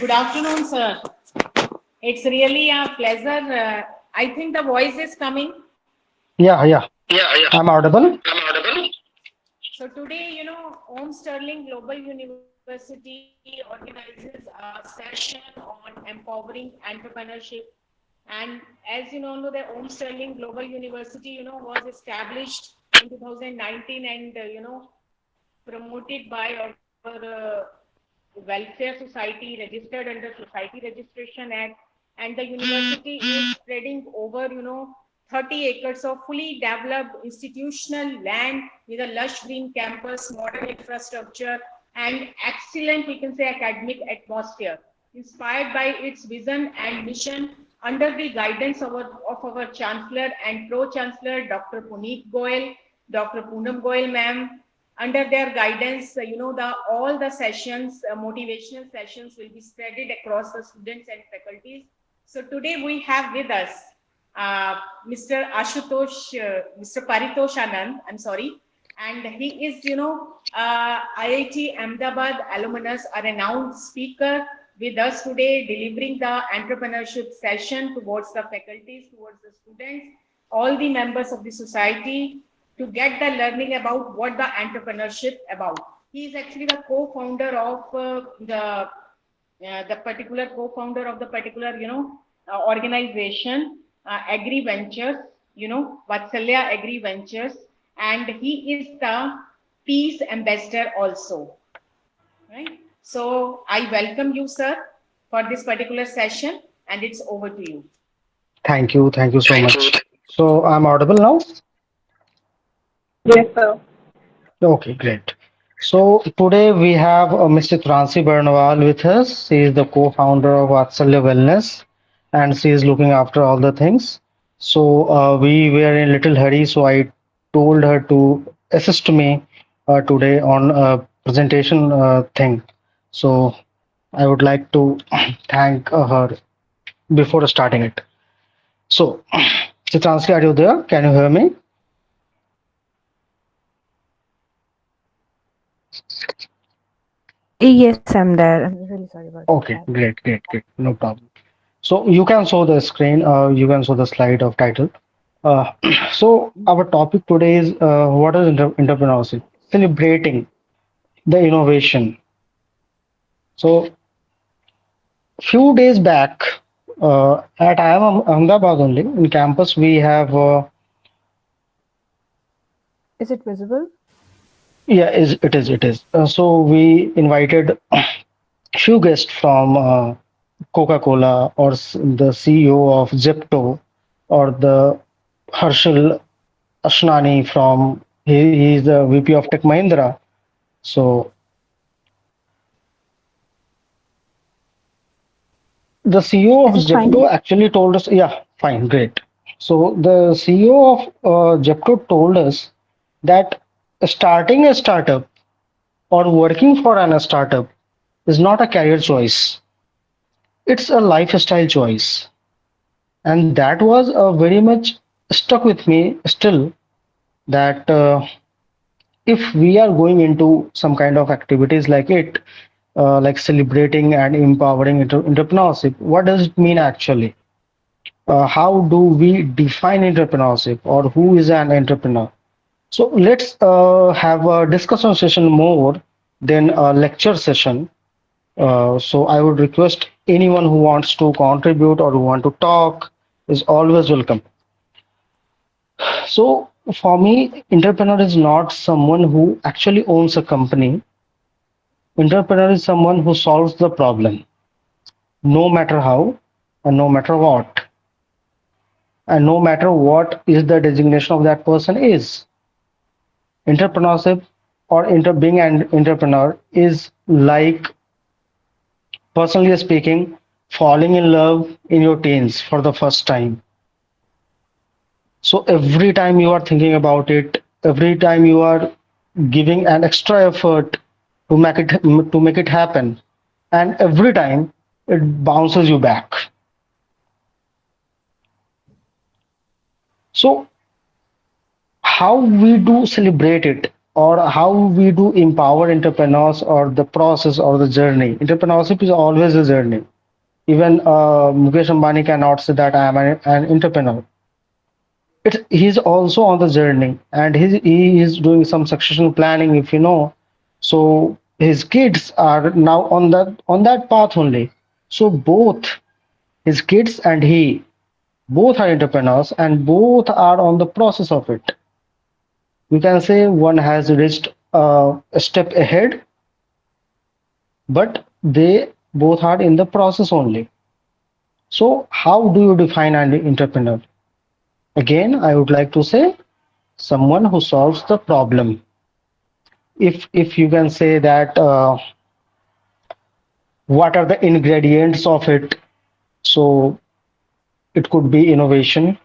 Good afternoon, sir. It's really a pleasure. I think the voice is coming. Yeah, yeah. Yeah, yeah. I'm audible. I'm audible. So today, Om Sterling Global University organizes a session on empowering entrepreneurship. And as you all know, the Om Sterling Global University, was established in 2019 and, promoted by our Welfare Society, registered under Society Registration Act, and the university is spreading over 30 acres of fully developed institutional land with a lush green campus, modern infrastructure, and excellent, we can say, academic atmosphere, inspired by its vision and mission under the guidance of our Chancellor and Pro-Chancellor, Dr. Puneet Goyal, Dr. Poonam Goyal, ma'am. Under their guidance, the all the sessions, motivational sessions will be spreaded across the students and faculties. So today we have with us Mr. Ashutosh, Mr. Paritosh Anand, I'm sorry, and he is, IIT Ahmedabad alumnus, a renowned speaker with us today, delivering the entrepreneurship session towards the faculties, towards the students, all the members of the society to get the learning about what the entrepreneurship about. He is actually the co-founder of the particular co-founder of the particular organization Agri Ventures, Vatsalya Agri Ventures, and he is the peace ambassador also, right? So I welcome you, sir, for this particular session, and it's over to you. Thank you. Thank you so Thank you. much. So I'm audible now? Yes, sir. Okay, great. So today we have Mr. Transi Barnwal with us. She is the co-founder of Vatsalya Wellness and she is looking after all the things. So we were in a little hurry, so I told her to assist me today on a presentation thing. So I would like to thank her before starting it. So, Chitranski, are you there? Can you hear me? Yes, I'm there. I'm really sorry about Okay, that. great, great, great. No problem. So you can show the screen, you can show the slide of title. Uh, so our topic today is what is entrepreneurship? Celebrating the innovation. So few days back, at IIM Ahmedabad only in campus, we have Is it visible? yeah, it is. So we invited few guests from Coca-Cola or the CEO of Zepto or the Harshal Ashnani from he is the VP of Tech Mahindra. So the CEO of Is it Zepto fine? actually told us, yeah, fine, great. So the CEO of Zepto told us that starting a startup or working for an startup is not a career choice. It's a lifestyle choice. And that was very much stuck with me still that if we are going into some kind of activities like it, like celebrating and empowering entrepreneurship, what does it mean actually? How do we define entrepreneurship or who is an entrepreneur? So let's have a discussion session more than a lecture session. So I would request anyone who wants to contribute or who want to talk is always welcome. So for me, entrepreneur is not someone who actually owns a company. Entrepreneur is someone who solves the problem, no matter how and no matter what, and no matter what is the designation of that person is. Entrepreneurship or being an entrepreneur is like, personally speaking, falling in love in your teens for the first time. So every time you are thinking about it, every time you are giving an extra effort to make it happen, and every time it bounces you back. So how we do celebrate it? or how we do empower entrepreneurs or the process or the journey. Entrepreneurship is always a journey. Even Mukesh Ambani cannot say that I am an entrepreneur. He's also on the journey, and he is doing some succession planning, if you know. So his kids are now on that path only. So both his kids and he both are entrepreneurs, and both are on the process of it. We can say one has reached a step ahead, but they both are in the process only. So how do you define an entrepreneur? Again, I would like to say someone who solves the problem. If you can say that, what are the ingredients of it? So it could be innovation,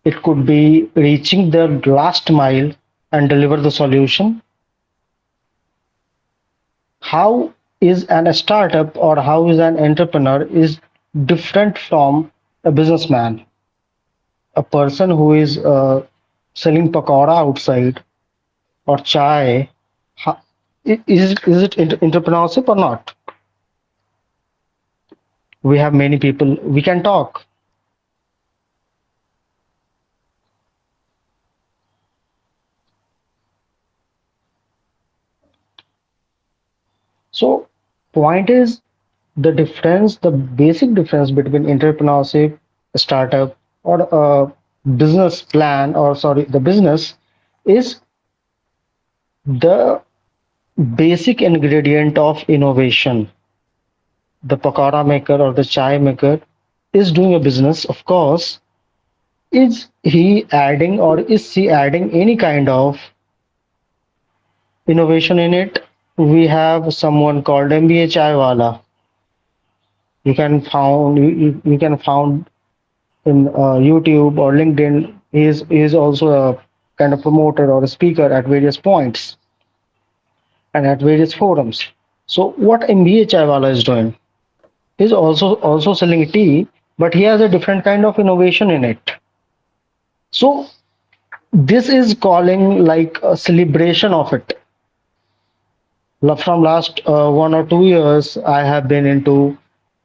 it could be reaching the last mile and deliver the solution. How is an startup or how is an entrepreneur is different from a businessman, a person who is selling pakora outside or chai. How, is it entrepreneurship or not? We have many people we can talk. So point is, the basic difference between entrepreneurship, startup, or a business plan, or sorry, the business is the basic ingredient of innovation. The pakora maker or the chai maker is doing a business, of course. Is he adding or is she adding any kind of innovation in it? We have someone called MBA Chai Wala. You can found in YouTube or LinkedIn. He is also a kind of promoter or a speaker at various points and at various forums. So what MBA Chaiwala is doing, he's also selling tea, but he has a different kind of innovation in it. So this is calling like a celebration of it. From last 1 or 2 years, I have been into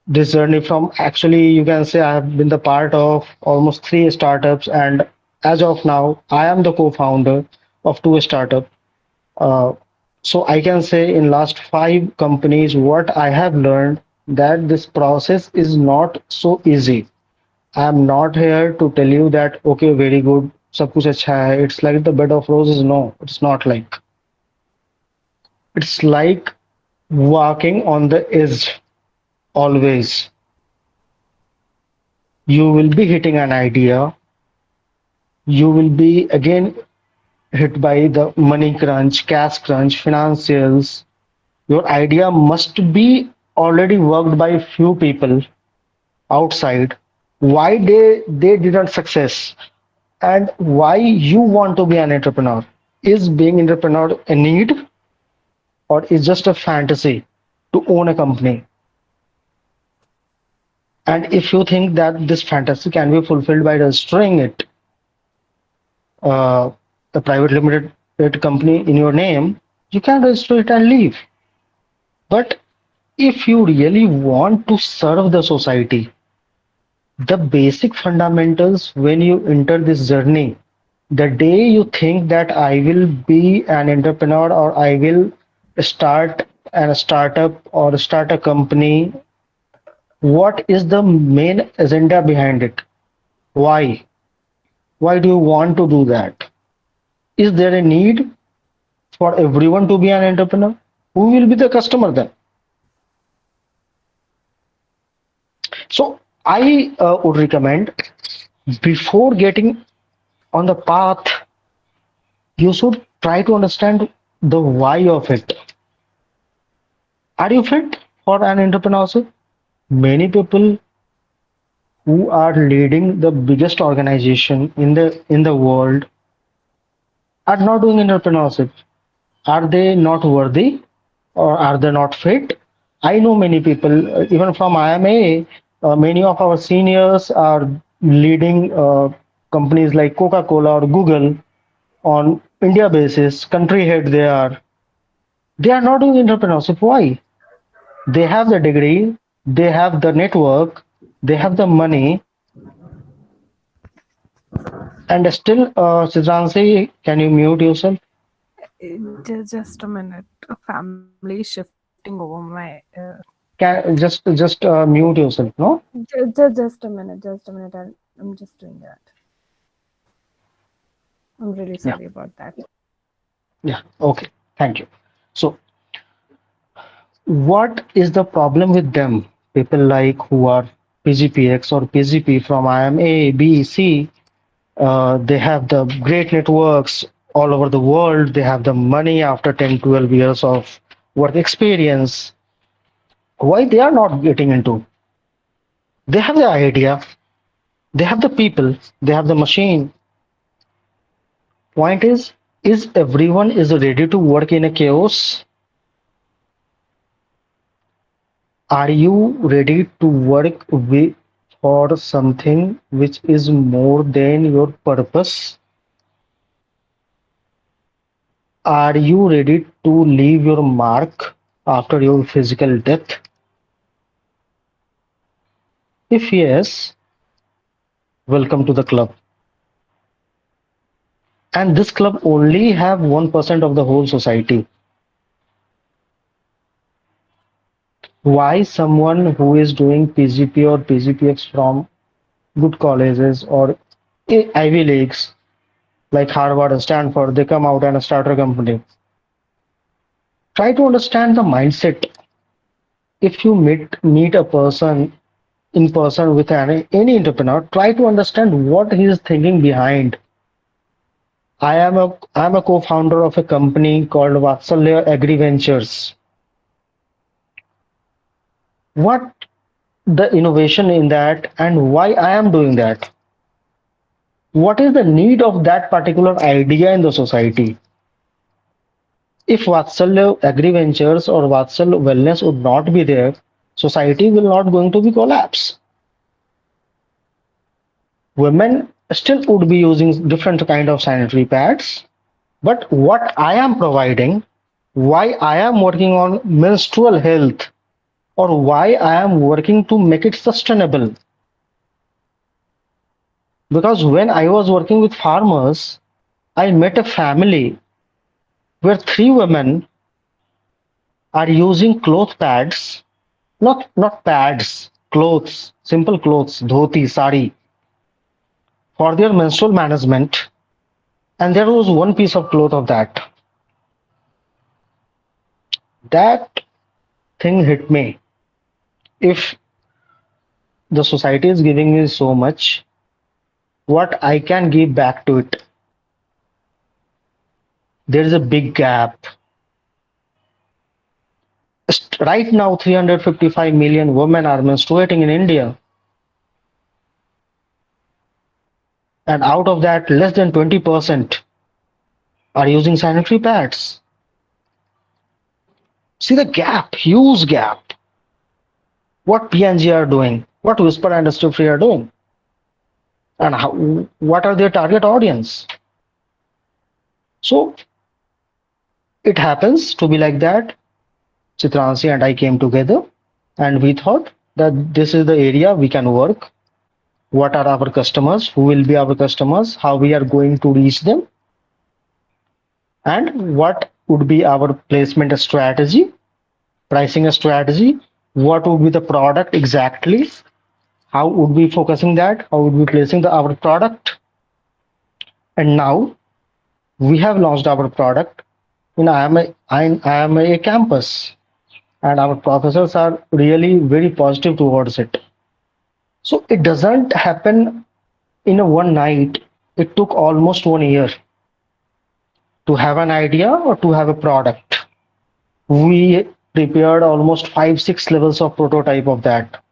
this journey. From actually, you can say I have been the part of almost three startups, and as of now, I am the co-founder of two startups. Uh, so I can say in last five companies, what I have learned that this process is not so easy. I'm not here to tell you that okay, very good, सब कुछ अच्छा है. It's like the bed of roses. No, it's not like. It's like walking on the edge always. You will be hitting an idea. You will be again hit by the money crunch, cash crunch, financials. Your idea must be already worked by a few people outside. Why they didn't success and why you want to be an entrepreneur? Is being entrepreneur a need or is just a fantasy to own a company? And if you think that this fantasy can be fulfilled by registering it, uh, a private limited company in your name, you can register it and leave. But if you really want to serve the society, the basic fundamentals when you enter this journey, the day you think that I will be an entrepreneur or I will start a startup or start a company, what is the main agenda behind it? Why? Why do you want to do that? Is there a need for everyone to be an entrepreneur? Who will be the customer then? So I would recommend before getting on the path, you should try to understand the why of it. Are you fit for an entrepreneurship? Many people who are leading the biggest organization in the world are not doing entrepreneurship. Are they not worthy or are they not fit? I know many people, even from IMA, many of our seniors are leading companies like Coca-Cola or Google on India basis, country head they are not doing entrepreneurship. Why? They have the degree, they have the network, they have the money, and still, Chitransi, can you mute yourself? Just a minute. A family is shifting over my. Just mute yourself, no? Just a minute. Just a minute. I'm just doing that. I'm really sorry Yeah, about that. yeah, okay, thank you. So, what is the problem with them? People like who are PGPX or PGP from IMA, B, C, they have the great networks all over the world. They have the money after 10, 12 years of work experience. Why they are not getting into? They have the idea, they have the people, they have the machine. Point is everyone is ready to work in a chaos? Are you ready to work with for something which is more than your purpose? Are you ready to leave your mark after your physical death? If yes, welcome to the club. And this club only have 1% of the whole society. Why someone who is doing PGP or PGPX from good colleges or Ivy Leagues like Harvard or Stanford, they come out and start a company. Try to understand the mindset. If you meet a person in person with any entrepreneur, try to understand what he is thinking behind. I am a co-founder of a company called Vatsalya Agri Ventures. What the innovation in that and why I am doing that? What is the need of that particular idea in the society? If Vatsalya Agri Ventures or Vatsalya Wellness would not be there, society will not going to be collapse. Women still would be using different kind of sanitary pads, but what I am providing, why I am working on menstrual health, or why I am working to make it sustainable. Because when I was working with farmers, I met a family where three women are using cloth pads, not pads, clothes, simple clothes, dhoti, sari, for their menstrual management. And there was one piece of cloth of that. That thing hit me. If the society is giving me so much, what I can give back to it, there is a big gap. Right now, 355 million women are menstruating in India, and out of that, less than 20% are using sanitary pads. See the gap, huge gap. What PNG are doing, what Whisper and Industry Free are doing, and what are their target audience. So it happens to be like that. Chitransi and I came together and we thought that this is the area we can work. What are our customers? Who will be our customers? How we are going to reach them? And what would be our placement strategy, pricing strategy? What would be the product exactly? How would we focusing that? How would we placing our product? And now we have launched our product in IMA campus, and our professors are really very positive towards it. So it doesn't happen in a one night. It took almost 1 year to have an idea or to have a product. We prepared almost 5 6 levels of prototype of that,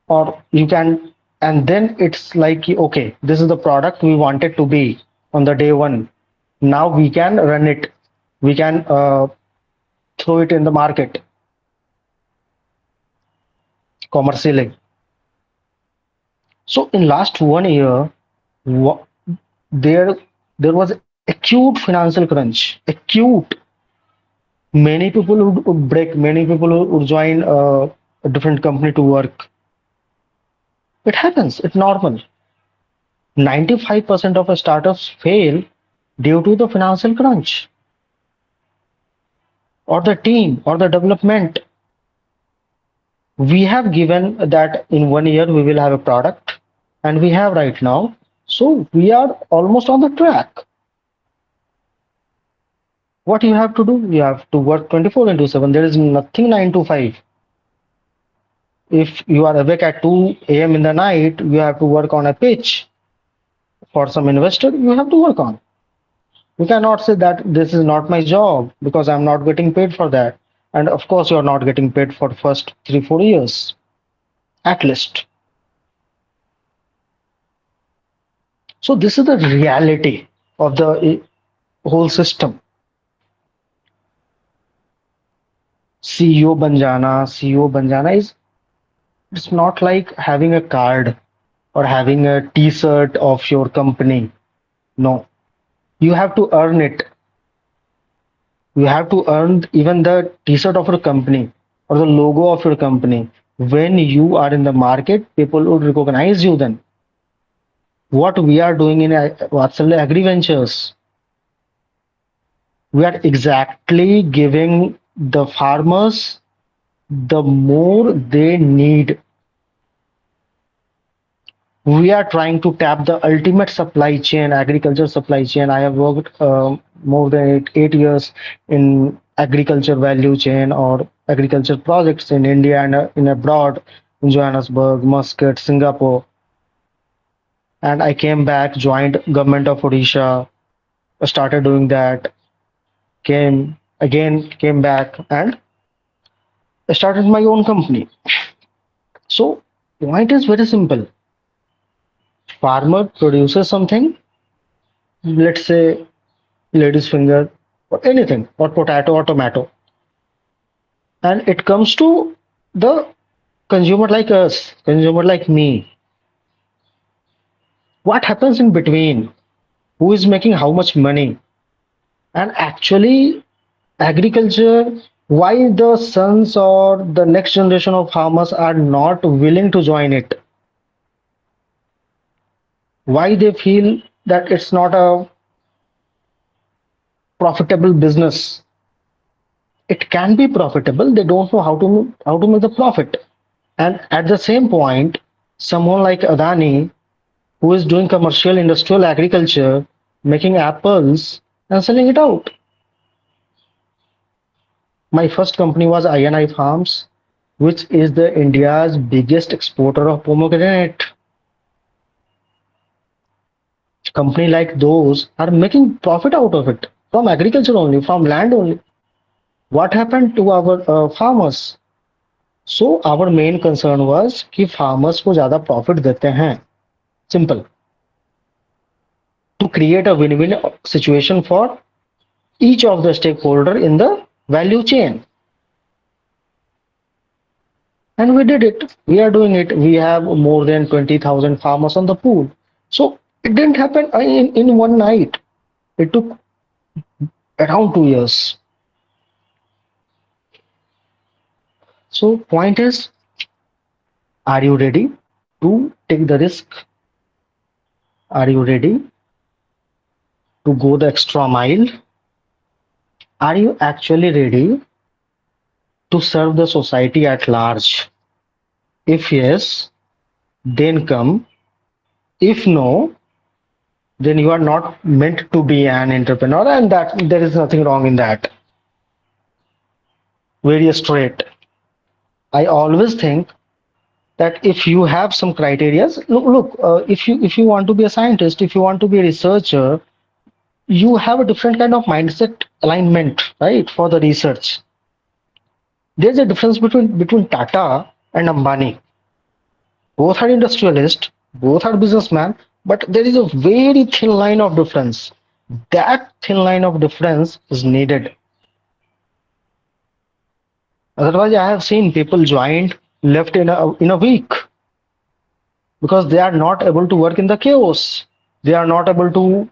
or you can, and then it's like, okay, this is the product we wanted to be on the day one. Now we can run it, we can throw it in the market commercially. So in last 1 year, there there was Acute financial crunch, acute. Many people would break, many people would join a different company to work. It happens, it's normal. 95% of startups fail due to the financial crunch or the team or the development. We have given that in 1 year we will have a product, and we have right now. So we are almost on the track. What you have to do? You have to work 24 into 7. There is nothing 9 to 5. If you are awake at 2 a.m. in the night, you have to work on a pitch for some investor. You have to work on. You cannot say that this is not my job because I'm not getting paid for that. And of course, you are not getting paid for the first 3 4 years at least. So this is the reality of the whole system. CEO ban jana is, it's not like having a card or having a t-shirt of your company. No, you have to earn it. You have to earn even the t-shirt of your company or the logo of your company. When you are in the market, people would recognize you then. What we are doing in Vatsalya Agri Ventures, we are exactly giving the farmers the more they need. We are trying to tap the ultimate supply chain, agriculture supply chain. I have worked more than 8 years in agriculture value chain or agriculture projects in India and in abroad, in Johannesburg, Muscat, Singapore. And I came back, joined government of Odisha, started doing that, came again, came back, and started my own company. So point is very simple. Farmer produces something, let's say lady's finger or anything, or potato or tomato, and it comes to the consumer like us, consumer like me. What happens in between? Who is making how much money? And actually, agriculture, why the sons or the next generation of farmers are not willing to join it? Why they feel that it's not a profitable business? It can be profitable. They don't know how to make the profit. And at the same point, someone like Adani, who is doing commercial industrial agriculture, making apples and selling it out. My first company was INI Farms, which is the India's biggest exporter of pomegranate. Company like those are making profit out of it from agriculture only, from land only. What happened to our farmers? So our main concern was कि farmers को ज़्यादा profit देते हैं. Simple. To create a win-win situation for each of the stakeholder in the value chain. And we did it. We are doing it. We have more than 20,000 farmers on the pool. So it didn't happen in one night. It took around 2 years. So point is, are you ready to take the risk? Are you ready to go the extra mile? Are you actually ready to serve the society at large? If yes, then come. If no, then you are not meant to be an entrepreneur, and that there is nothing wrong in that. Very straight. I always think that if you have some criteria, if you want to be a scientist, if you want to be a researcher, you have a different kind of mindset alignment, right? For the research, there's a difference between Tata and Ambani. Both are industrialists, both are businessmen, but there is a very thin line of difference. That thin line of difference is needed. Otherwise, I have seen people joined, left in a week because they are not able to work in the chaos. They are not able to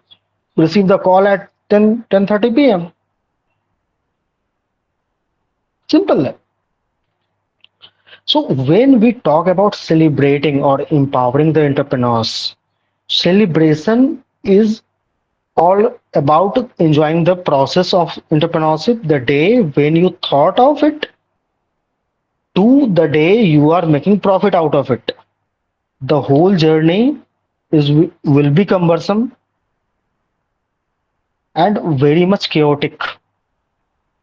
receive the call at 10:30 p.m. Simple. So when we talk about celebrating or empowering the entrepreneurs, celebration is all about enjoying the process of entrepreneurship, the day when you thought of it to the day you are making profit out of it. The whole journey is will be cumbersome and very much chaotic.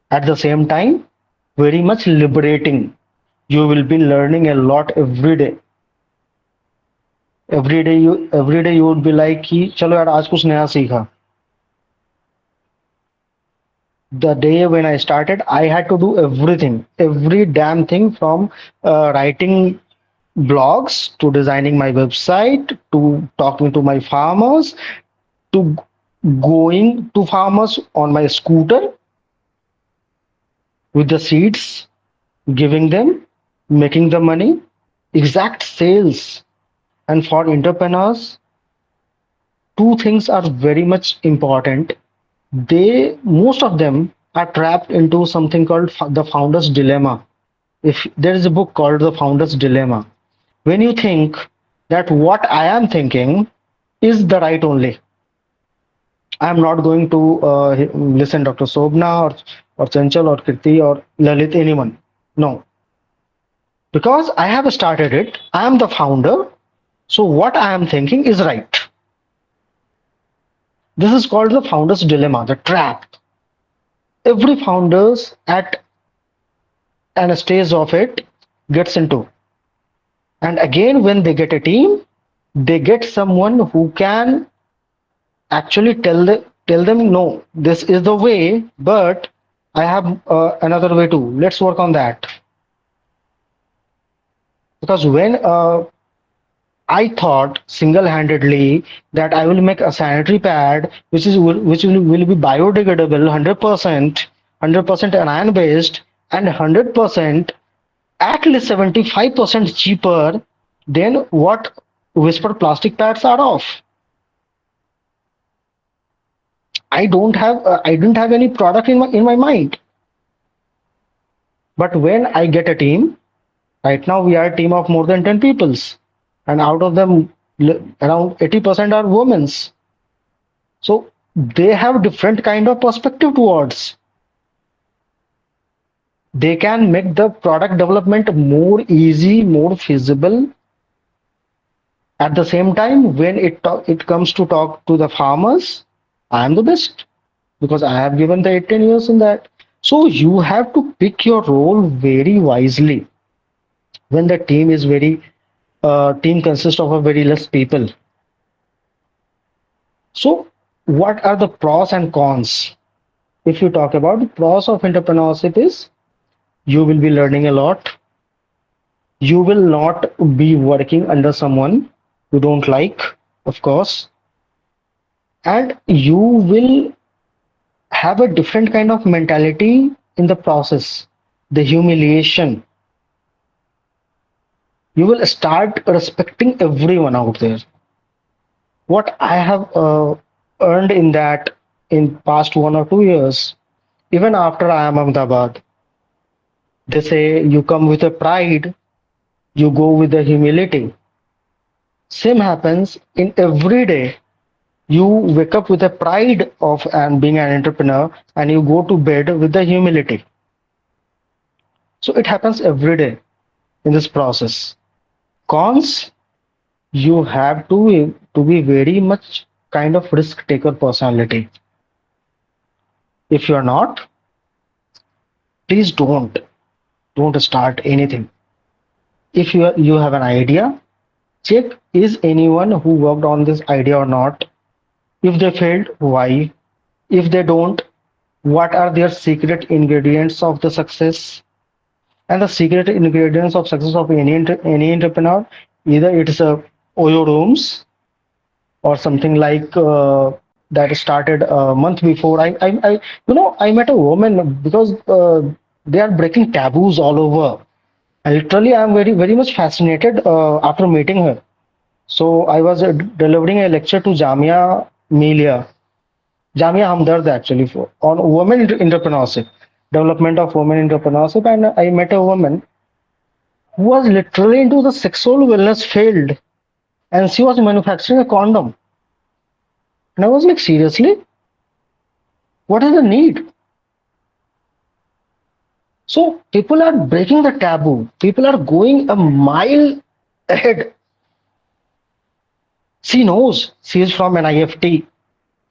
At the same time, very much liberating. You will be learning a lot every day. Every day you would be like कि चलो यार आज कुछ नया सीखा. The day when I started, I had to do everything, every damn thing from writing blogs to designing my website to talking to my farmers to going to farmers on my scooter with the seeds, giving them, making the money, exact sales. And for entrepreneurs, two things are very much important. They, most of them are trapped into something called the founder's dilemma. If there is a book called The Founder's Dilemma, when you think that what I am thinking is the right only, I am not going to listen Dr. Sobna or Chanchal or Kirti or Lalit, anyone. No, because I have started it, I am the founder. So what I am thinking is right. This is called the founder's dilemma, the trap. Every founders at an stage of it gets into. And again, when they get a team, they get someone who can actually tell them no, this is the way, but I have another way too. Let's work on that. Because when I thought single-handedly that I will make a sanitary pad which will be biodegradable, 100% anion based, and 100% at least 75% cheaper than what whisper plastic pads are of. I didn't have any product in my mind. But when I get a team, right now we are a team of more than 10 peoples, and out of them around 80% are women's. So they have different kind of perspective towards. They can make the product development more easy, more feasible. At the same time, when it comes to talk to the farmers, I am the best because I have given the 18 years in that. So you have to pick your role very wisely when the team is very team consists of a very less people. So what are the pros and cons? If you talk about the pros of entrepreneurship is you will be learning a lot. You will not be working under someone you don't like, of course, and you will have a different kind of mentality in the process. The humiliation. You will start respecting everyone out there. What I have earned in that in past 1 or 2 years, even after I am Ahmedabad, they say you come with a pride, you go with the humility. Same happens in every day. You wake up with a pride of and being an entrepreneur, and you go to bed with the humility. So it happens every day in this process. Cons, you have to be very much kind of risk taker personality. If you are not, please don't start anything. If you have an idea, check is anyone who worked on this idea or not. If they failed, why? If they don't, what are their secret ingredients of the success? And the secret ingredients of success of any entrepreneur, either it is a Oyo rooms or something like that started a month before. I met a woman because they are breaking taboos all over. And literally, I'm very much fascinated after meeting her. So I was delivering a lecture to Jamia Melia, Jamia Hamdard actually for on women entrepreneurship, development of women entrepreneurship, and I met a woman who was literally into the sexual wellness field, and she was manufacturing a condom. And I was like, seriously, what is the need? So people are breaking the taboo. People are going a mile ahead. She knows she is from an IFT.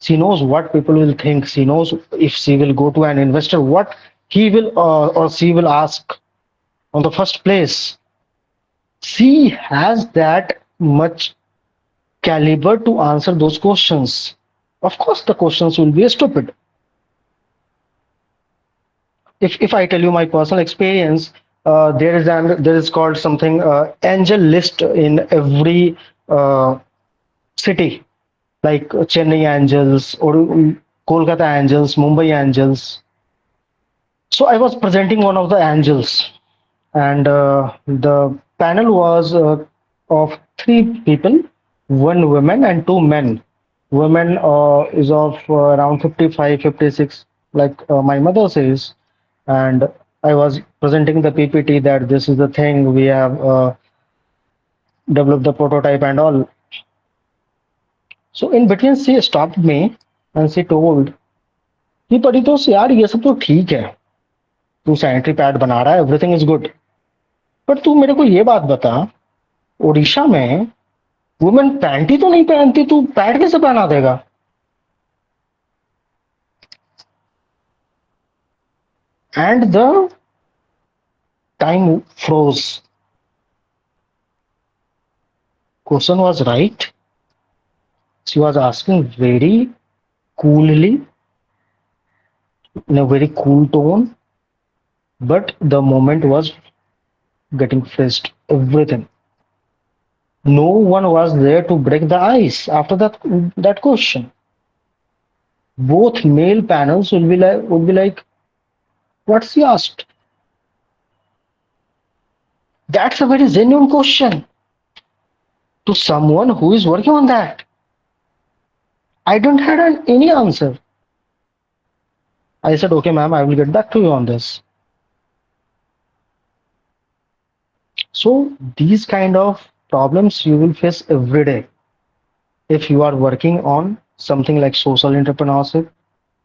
She knows what people will think. She knows if she will go to an investor, what he will or she will ask on the first place. She has that much caliber to answer those questions. Of course, the questions will be stupid. If I tell you my personal experience, there is called something angel list in every uh, city, like Chennai Angels or Kolkata Angels, Mumbai Angels. So I was presenting one of the angels, and the panel was of three people, one woman and two men. Women is of around 55, 56, like my mother says, and I was presenting the PPT that this is the thing we have developed the prototype and all. So in between she stopped me and she told कि परितोष यार ये सब तो ठीक है तू sanitary pad बना रहा है एवरीथिंग इज गुड पर तू मेरे को ये बात बता उड़ीसा में वुमेन पैंटी तो नहीं पहनती तू पैड कैसे पहना देगा and the time froze question was right she was asking very coolly in a very cool tone but the moment was getting faced everything. No one was there to break the ice after that question. Both male panels would be like, what's he asked? That's a very genuine question to someone who is working on that. I don't have any answer. I said, okay, ma'am, I will get back to you on this. So these kind of problems you will face every day if you are working on something like social entrepreneurship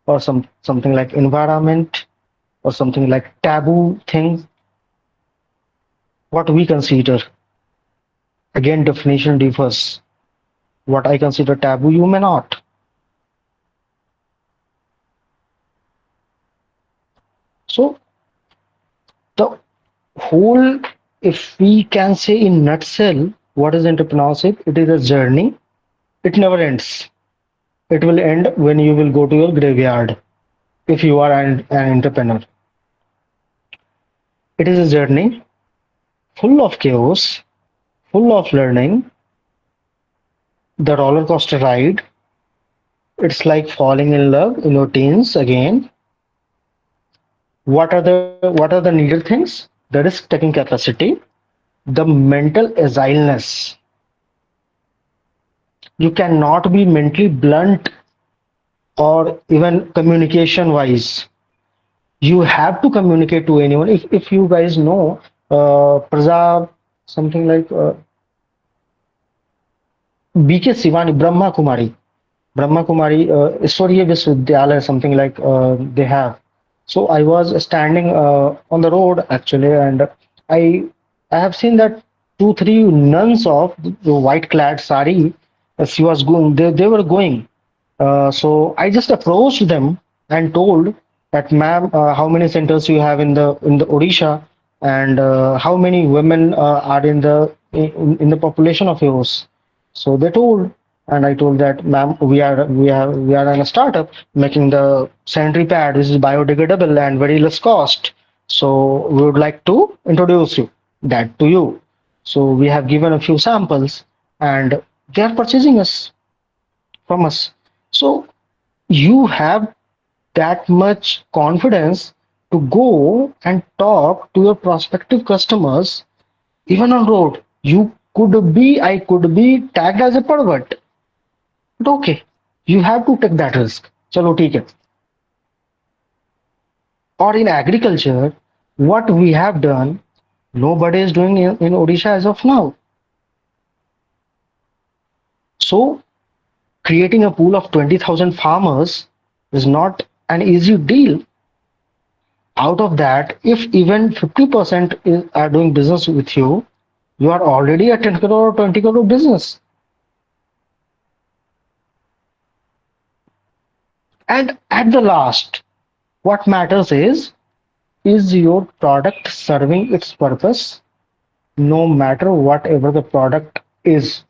or something like environment or something like taboo thing. What we consider, again, definition differs. What I consider taboo, you may not. So the whole, if we can say in nutshell, what is entrepreneurship? It is a journey. It never ends. It will end when you will go to your graveyard if you are an entrepreneur. It is a journey full of chaos, full of learning, the roller coaster ride. It's like falling in love in your teens again. What are the needed things? The risk taking capacity, the mental agileness. You cannot be mentally blunt or even communication wise. You have to communicate to anyone. If you guys know Praja, something like BK Sivani, Brahma Kumari, Ishwariya Viswavidyalaya, something like they have. So I was standing on the road actually, and I I have seen that two, three nuns of the white clad sari, she was going, they were going. So I just approached them and told that, ma'am, how many centers you have in the Odisha, and how many women are in the population of yours. So they told, and I told that, ma'am, we are in a startup making the sanitary pad, which is biodegradable and very less cost. So we would like to introduce that to you. So we have given a few samples, and they are purchasing us from us. So you have that much confidence to go and talk to your prospective customers even on road. I could be tagged as a pervert, but okay, you have to take that risk. चलो ठीक है. Or in agriculture, what we have done, nobody is doing in Odisha as of now. So creating a pool of 20,000 farmers is not an easy deal. Out of that, if even 50% are doing business with you, you are already a 10 crore or 20 crore business. And at the last, what matters is your product serving its purpose? No matter whatever the product is.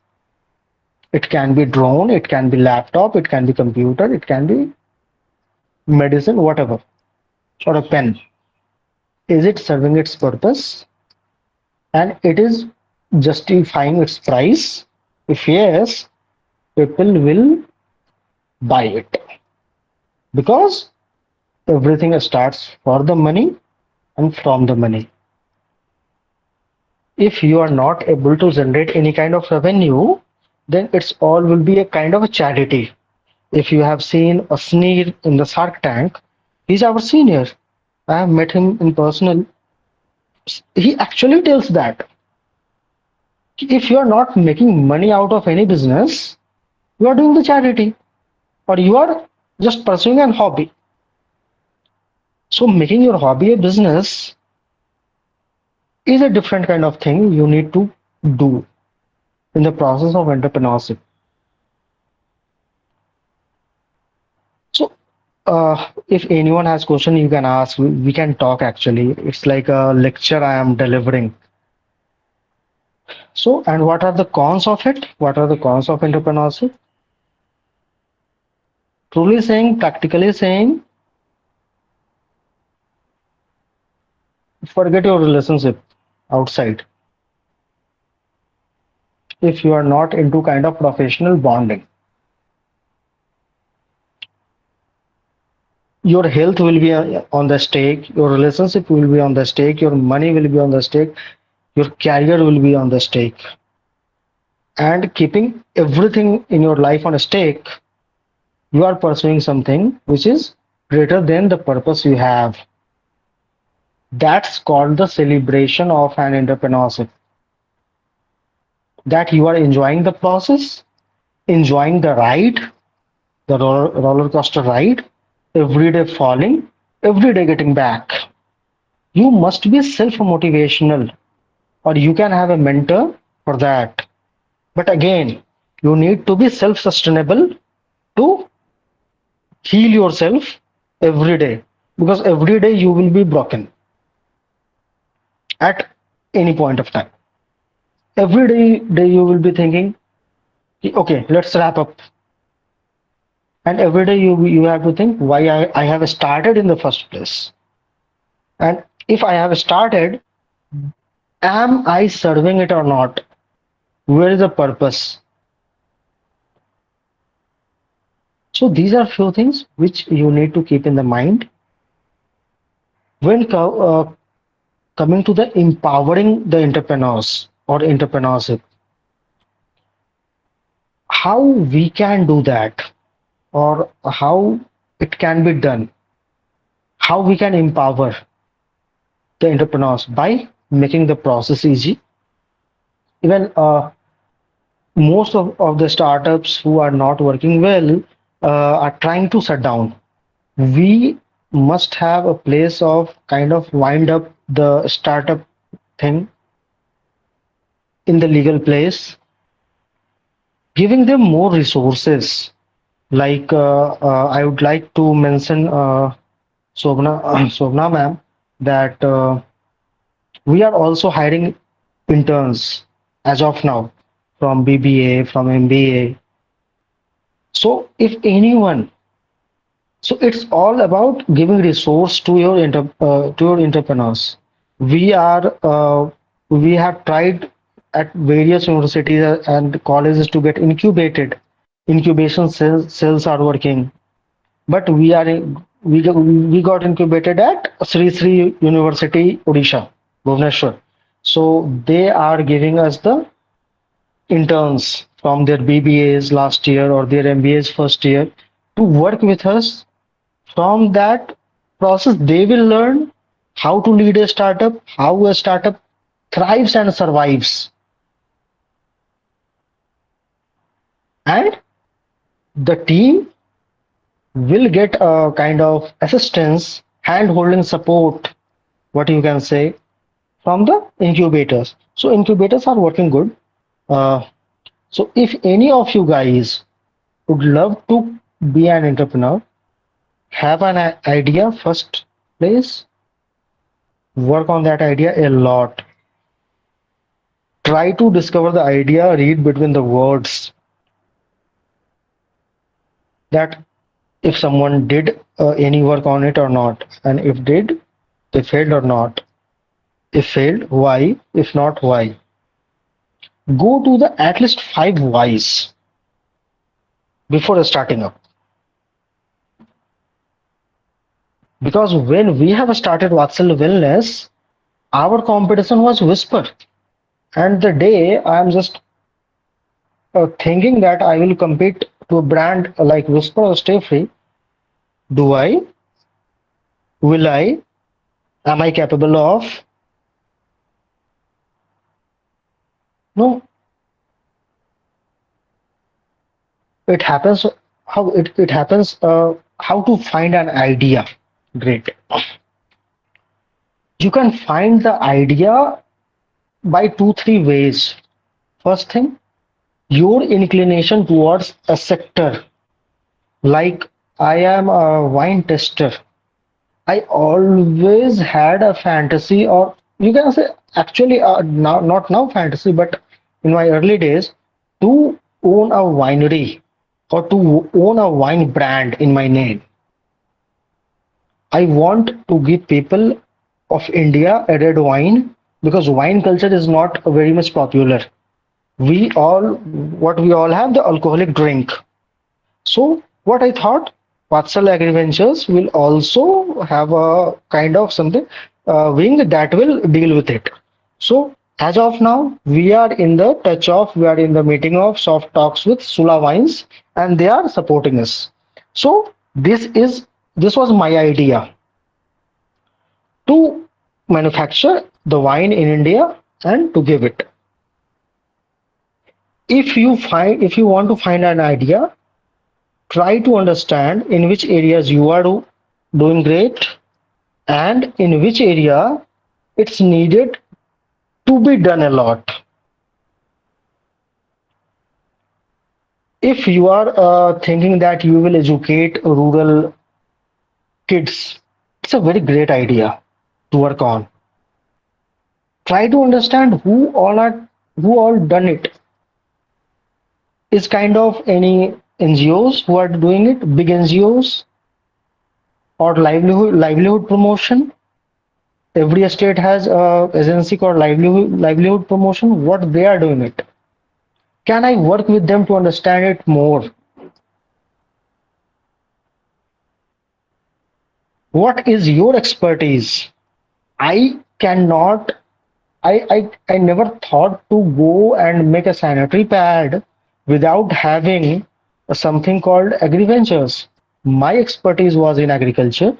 It can be drone, it can be laptop, it can be computer, it can be medicine, whatever, or a pen. Is it serving its purpose? And it is justifying its price? If yes, people will buy it because everything starts for the money and from the money. If you are not able to generate any kind of revenue, then it's all will be a kind of a charity. If you have seen a sneer in the Shark Tank, he's our senior. I have met him in personal. He actually tells that if you are not making money out of any business, you are doing the charity or you are just pursuing an hobby. So making your hobby a business is a different kind of thing you need to do in the process of entrepreneurship. So if anyone has question, you can ask. We can talk actually. It's like a lecture I am delivering. So, and what are the cons of it? What are the cons of entrepreneurship? Truly saying, practically saying, forget your relationship outside. If you are not into kind of professional bonding, your health will be on the stake, your relationship will be on the stake, your money will be on the stake, your career will be on the stake. And keeping everything in your life on a stake, you are pursuing something which is greater than the purpose you have. That's called the celebration of an entrepreneurship. That you are enjoying the process, enjoying the ride, the roller coaster ride, every day falling, every day getting back. You must be self motivational, or you can have a mentor for that. But again, you need to be self sustainable to heal yourself every day because every day you will be broken at any point of time. Every day you will be thinking, okay, let's wrap up. And every day you have to think why I have started in the first place. And if I have started, am I serving it or not? Where is the purpose? So these are few things which you need to keep in the mind when coming to the empowering the entrepreneurs or entrepreneurship. How we can do that or how it can be done, how we can empower the entrepreneurs by making the process easy. Even most of the startups who are not working well are trying to shut down. We must have a place of kind of wind up the startup thing in the legal place, giving them more resources. Like I would like to mention Sobna ma'am that we are also hiring interns as of now from BBA, from MBA. So if anyone, so it's all about giving resource to your to your entrepreneurs. We are we have tried at various universities and colleges to get incubated. Incubation cells are working, but we got incubated at Sri Sri University, Odisha, Bhubaneswar. So they are giving us the interns from their BBAs last year or their MBAs first year. to work with us. From that process, they will learn how to lead a startup, how a startup thrives and survives. And the team will get a kind of assistance, hand holding support, what you can say, from the incubators. So incubators are working good. Uh, so if any of you guys would love to be an entrepreneur, have an idea first place, work on that idea a lot. Try to discover the idea, read between the words that if someone did any work on it or not, and if did, they failed or not. If failed, why? If not, why? Go to the at least five whys before starting up. Because when we have started Vatsal Wellness, our competition was Whisper. And the day I'm just thinking that I will compete to a brand like Whisper or Stay Free, do I? Will I? Am I capable of? No, it happens. How it happens? How to find an idea? Great. You can find the idea by two, three ways. First thing, your inclination towards a sector. Like I am a wine tester. I always had a fantasy, or you can say actually now not now fantasy, but in my early days, to own a winery or to own a wine brand in my name. I want to give people of India a red wine because wine culture is not very much popular. We all, what we all have, the alcoholic drink. So what I thought, Vatsal Agriventures will also have a kind of something wing that will deal with it. So as of now, we are in the meeting of soft talks with Sula Wines, and they are supporting us. So this was my idea to manufacture the wine in India and to give it. If you want to find an idea, try to understand in which areas you are doing great and in which area it's needed to be done a lot. If you are thinking that you will educate rural kids, it's a very great idea to work on. Try to understand who all done it. Is kind of any NGOs who are doing it, big NGOs or livelihood promotion. Every state has a agency called livelihood promotion. What they are doing it? Can I work with them to understand it more? What is your expertise? I cannot. I never thought to go and make a sanitary pad without having something called agriventures. My expertise was in agriculture.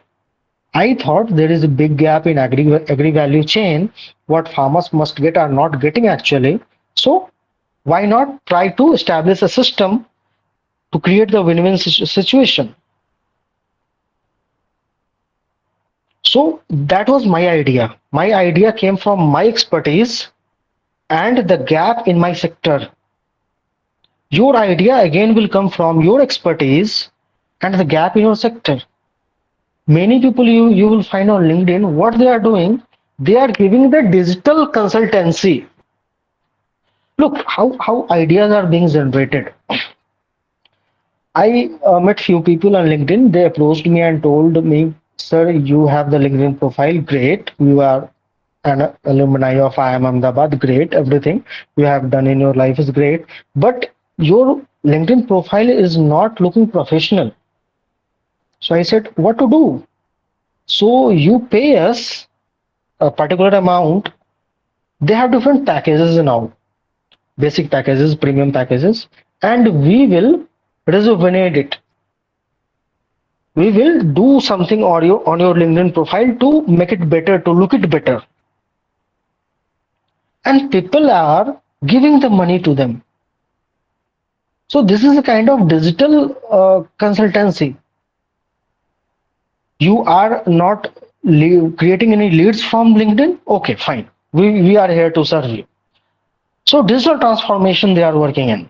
I thought there is a big gap in agri value chain. What farmers must get are not getting actually. So why not try to establish a system to create the win-win situation? So that was my idea. My idea came from my expertise and the gap in my sector. Your idea again will come from your expertise and the gap in your sector. Many people you will find on LinkedIn what they are doing. They are giving the digital consultancy. Look how ideas are being generated. I met few people on LinkedIn. They approached me and told me, "Sir, you have the LinkedIn profile. Great. You are an alumni of IIM Ahmedabad. Great. Everything you have done in your life is great. But your LinkedIn profile is not looking professional." So I said, "What to do?" So you pay us a particular amount. They have different packages now, basic packages, premium packages, and we will rejuvenate it. We will do something on your LinkedIn profile to make it better, to look it better. And people are giving the money to them. So this is a kind of digital consultancy. You are not creating any leads from LinkedIn. Okay, fine. We are here to serve you. So digital transformation they are working in.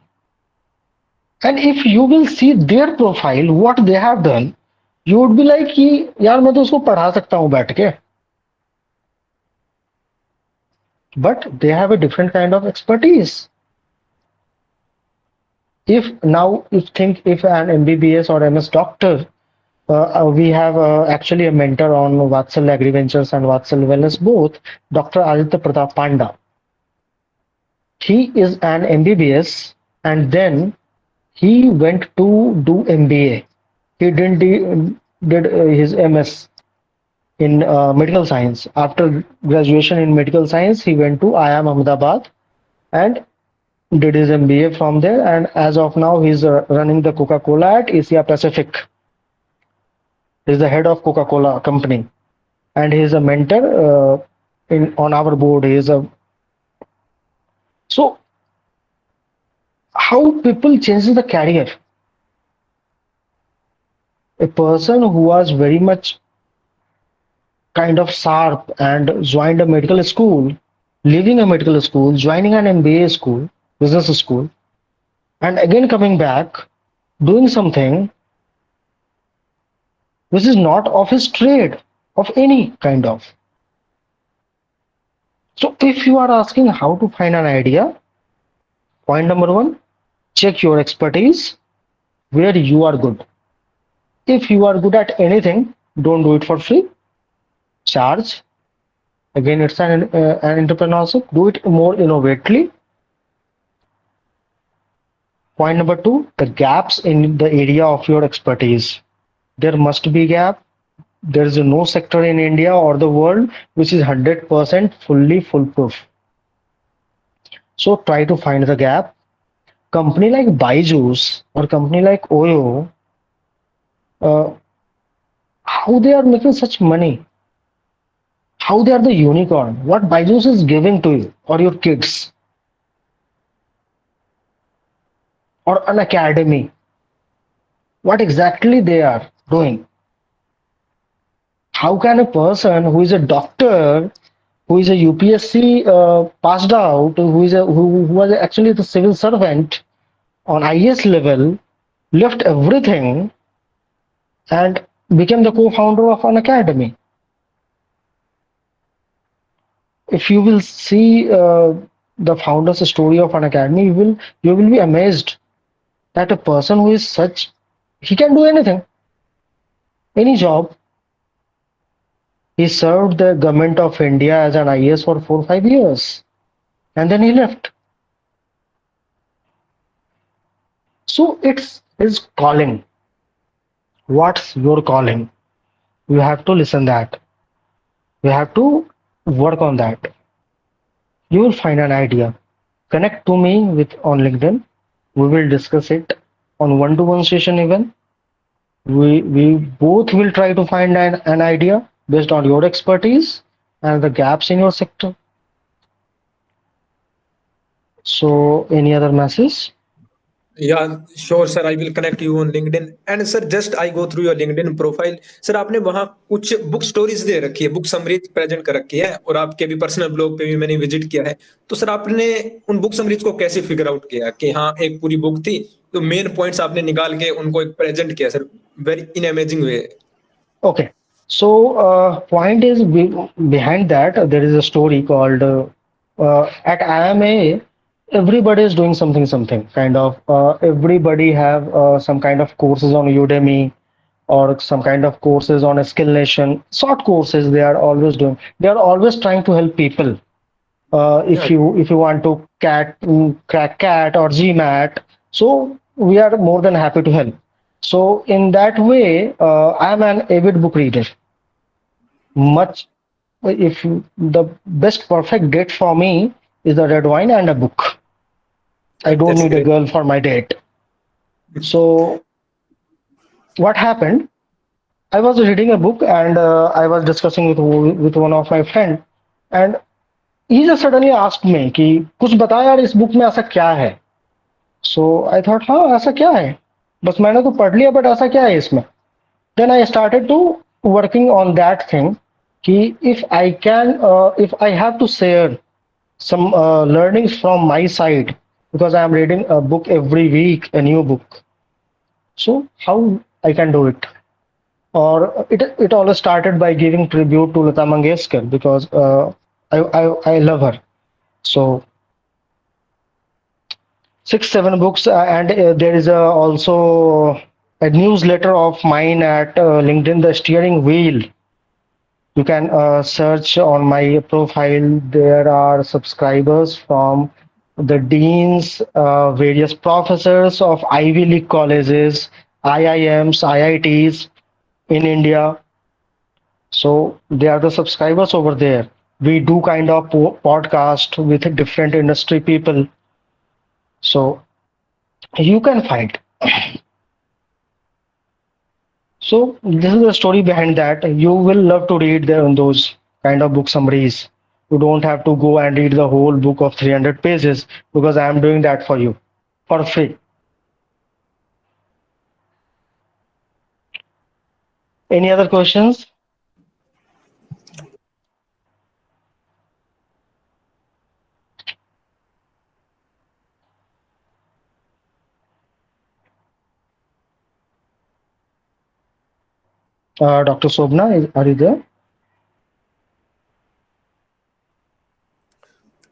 And if you will see their profile, what they have done, you would be like कि यार मैं तो उसको पढ़ा सकता हूँ बैठ के. But they have a different kind of expertise. If now if think if an MBBS or MS doctor, we have actually a mentor on Vatsal AgriVentures and Vatsal Wellness both, Dr. Aditya Pratap Panda. He is an MBBS and then he went to do MBA. He didn't did his MS in medical science. After graduation in medical science, he went to IIM Ahmedabad and did his MBA from there. And as of now, he's running the Coca-Cola at Asia Pacific. He's the head of Coca-Cola company, and he's a mentor in on our board. He is a so how people changes the career. A person who was very much kind of sharp and joined a medical school, leaving a medical school, joining an MBA school, business school, and again coming back, doing something which is not of his trade, of any kind of. So if you are asking how to find an idea, point number one, check your expertise, where you are good. If you are good at anything, don't do it for free. Charge. Again, it's an entrepreneurship. Do it more innovatively. Point number two, the gaps in the area of your expertise. There must be gap. There is no sector in India or the world which is 100% fully foolproof. So try to find the gap. Company like Byju's or company like Oyo, uh, how they are making such money? How they are the unicorn? What Byju's is giving to you or your kids or an academy? What exactly they are doing? How can a person who is a doctor, who is a UPSC passed out, who was actually the civil servant on IAS level, left everything and became the co-founder of an academy? If you will see the founder's story of an academy, you will be amazed that a person who is such, he can do anything, any job. He served the government of India as an IAS for 4 or 5 years, and then he left. So it's his calling. What's your calling? You have to listen that. You have to work on that. You will find an idea. Connect to me with on LinkedIn. We will discuss it on one-to-one session even. We both will try to find an idea based on your expertise and the gaps in your sector. So any other message? Yeah, sure, sir. I will connect you on LinkedIn. And sir, just I go through your LinkedIn profile. Sir आपने वहाँ कुछ book stories they रखी है, book summaries present कर रखी है, और आपके भी पर्सनल ब्लॉग पे भी मैंने विजिट किया है. तो सर आपने उन बुक समरीज को कैसे फिगर आउट किया कि हाँ एक पूरी बुक थी, तो मेन पॉइंट्स आपने निकाल के उनको एक प्रेजेंट किया sir, very in amazing way. Okay. So point is behind that there is a story called at IMA. Everybody is doing something kind of. Everybody have some kind of courses on Udemy or some kind of courses on a Skill Nation. Short courses they are always doing. They are always trying to help people. Yeah, If you want to crack cat or GMAT, so we are more than happy to help. So in that way, I am an avid book reader. Much if the best perfect date for me is a red wine and a book. I don't that's need a great. girl for my date. So what happened? I was reading a book and I was discussing with one of my friend, and he just suddenly asked me कि कुछ बता यार इस book में ऐसा क्या है. So I thought हाँ ऐसा क्या है, बस मैंने तो पढ़ लिया बट ऐसा क्या है इसमें. Then I started to working on that thing कि if I have to share some learnings from my side, because I am reading a book every week, a new book. So how I can do it? Or it all started by giving tribute to Lata Mangeshkar because I love her. So 6 7 books, and there is also a newsletter of mine at LinkedIn, the steering wheel. You can search on my profile. There are subscribers from the deans, various professors of Ivy League colleges, IIMs, IITs in India. So they are the subscribers over there. We do kind of podcast with different industry people. So you can find. So this is the story behind that. You will love to read those kind of book summaries. You don't have to go and read the whole book of 300 pages because I am doing that for you for free. Any other questions? Dr. Sobna, are you there?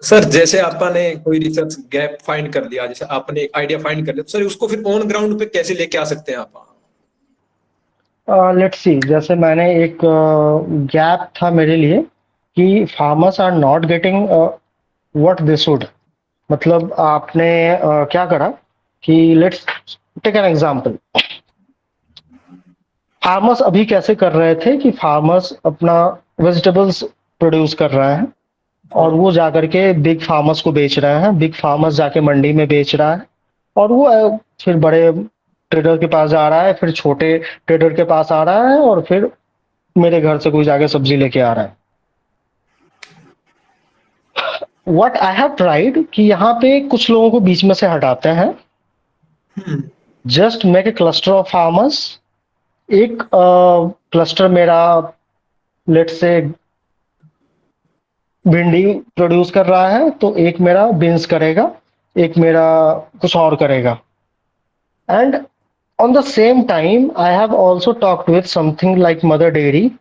Sir जैसे आपने कोई research gap find कर लिया, जैसे आपने एक idea find कर लिया, तो सर उसको फिर ऑन ग्राउंड पे कैसे लेके आ सकते हैं आप? लेट्स सी, जैसे मैंने एक गैप था मेरे लिए कि farmers are not getting what they should. मतलब आपने क्या करा कि let's take an example. Farmers अभी कैसे कर रहे थे कि फार्मर्स अपना वेजिटेबल्स प्रोड्यूस कर रहे हैं और वो जाकर के बिग फार्मर्स को बेच रहे हैं. बिग फार्मर्स जाके मंडी में बेच रहा है और वो फिर बड़े ट्रेडर के पास जा रहा है, फिर छोटे ट्रेडर के पास आ रहा है और फिर मेरे घर से कोई जाके सब्जी लेके आ रहा है. व्हाट आई हैव ट्राइड कि यहाँ पे कुछ लोगों को बीच में से हटाते हैं. Just make a cluster of farmers. एक क्लस्टर मेरा लेट्स से भिंडी प्रोड्यूस कर रहा है तो एक मेरा बीन्स करेगा, एक मेरा कुछ और करेगा. And on the same time I have also talked with something like mother dairy,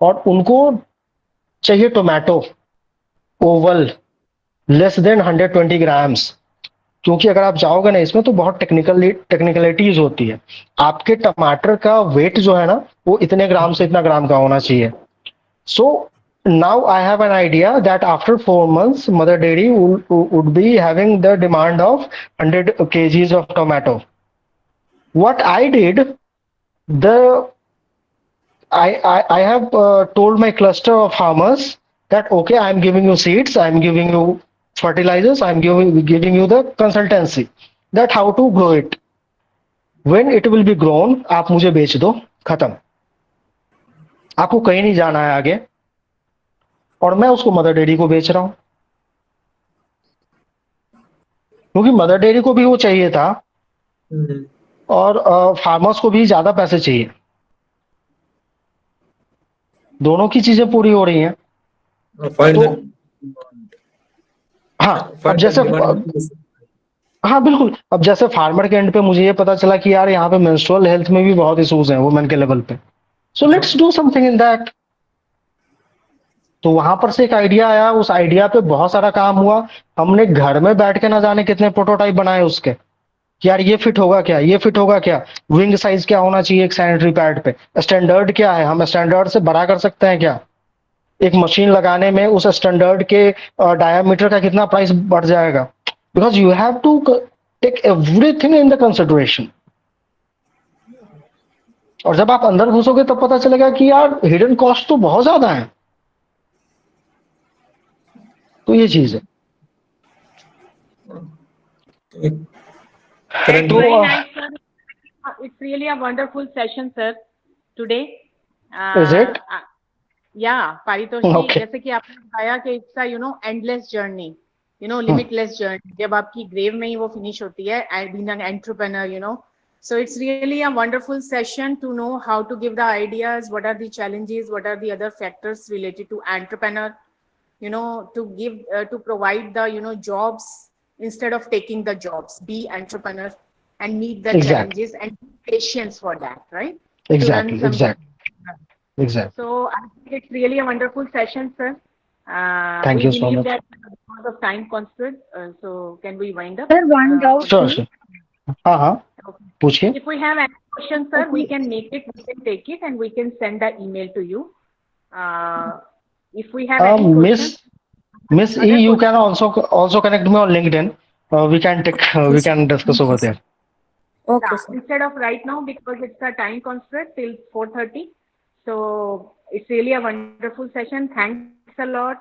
और उनको चाहिए tomato Oval less than 120 grams. क्योंकि अगर आप जाओगे ना इसमें तो बहुत टेक्निकलिटीज होती है. आपके टमाटर का वेट जो है ना वो इतने ग्राम से इतना ग्राम का होना चाहिए. सो now I have an idea that after 4 months, Mother Dairy would be having the demand of 100 kgs of tomato. What I did, the I have told my cluster of farmers that okay, I am giving you seeds, I am giving you fertilizers, I am giving you the consultancy that how to grow it. When it will be grown, आप मुझे बेच दो, खत्म. आपको कहीं नहीं जाना है आगे, और मैं उसको मदर डेयरी को बेच रहा हूं क्योंकि मदर डेयरी को भी वो चाहिए था और फार्मर्स को भी ज्यादा पैसे चाहिए. दोनों की चीजें पूरी हो रही हैं. तो हाँ, अब जैसे हाँ बिल्कुल, अब जैसे फार्मर के एंड पे मुझे ये पता चला कि यार यहाँ पे मेंस्ट्रुअल हेल्थ में भी बहुत इश्यूज हैं वुमेन के लेवल पे. So let's do something in that. तो वहां पर से एक आइडिया आया, उस आइडिया पे बहुत सारा काम हुआ. हमने घर में बैठ के ना जाने कितने प्रोटोटाइप बनाए उसके कि यार ये फिट होगा क्या, ये फिट होगा क्या, विंग साइज क्या होना चाहिए एक सैनिटरी पैड पे, स्टैंडर्ड क्या है, हम स्टैंडर्ड से बड़ा कर सकते हैं क्या, एक मशीन लगाने में उस स्टैंडर्ड के डायमीटर का कितना प्राइस बढ़ जाएगा. Because you have to take everything in the consideration. और जब आप अंदर घुसोगे तब पता चलेगा कि यार हिडन कॉस्ट तो बहुत ज्यादा है. तो ये चीज है. That's very nice, sir. It's really a wonderful session, sir. today. Is it? या पारितोष जी, Okay. जैसे कि आपने बताया कि it's endless journey, Hmm. Limitless journey, जब आपकी ग्रेव में ही वो फिनिश होती है, being an entrepreneur, so it's really a wonderful session to know how to give the ideas, what are the challenges, what are the other factors related to entrepreneur, to give to provide the jobs instead of taking the jobs. Be entrepreneur and meet the Exactly. challenges and patience for that, right? To run Exactly. some Exactly. business. Exactly. So I think it's really a wonderful session, sir. Thank We you so believe much. that because of time constraint, so can we wind up? Sir, one doubt. Sure, sure. हाँ हाँ, Okay. पूछिए. If we have any questions, sir, we can make it, we can take it, and we can send the email to you. Uh, if we have any questions, Miss E, other you can questions. also connect me on LinkedIn. We Okay, can sir. discuss over there. Okay, sir. Yeah, Okay, sir. instead of right now because it's a time constraint till 4:30. So it's really a wonderful session. Thanks a lot.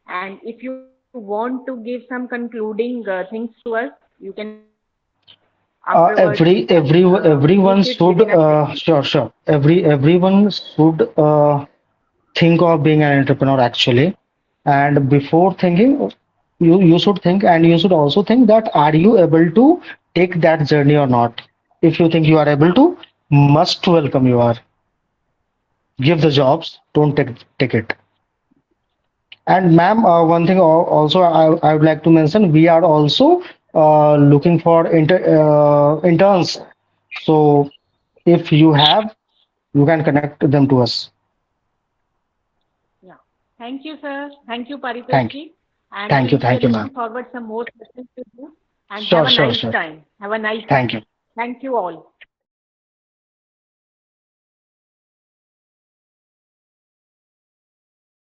And if you want to give some concluding things to us, you can afterwards make it Everyone within a should 10 minutes. sure. Everyone should think of being an entrepreneur actually. And before thinking, you should think, and you should also think that are you able to take that journey or not. If you think you are able to, must welcome you are. Give the jobs, don't take it. And ma'am, one thing also I would like to mention, we are also looking for interns. So if you have, you can connect them to us. Yeah. Thank you, sir. Thank you, Paritosh Thank you. ji. And we'll be Thank you, looking ma'am. forward some more sessions with you. And have Sure, a sure, nice sure. time. Have a nice Thank day. you. Thank you all.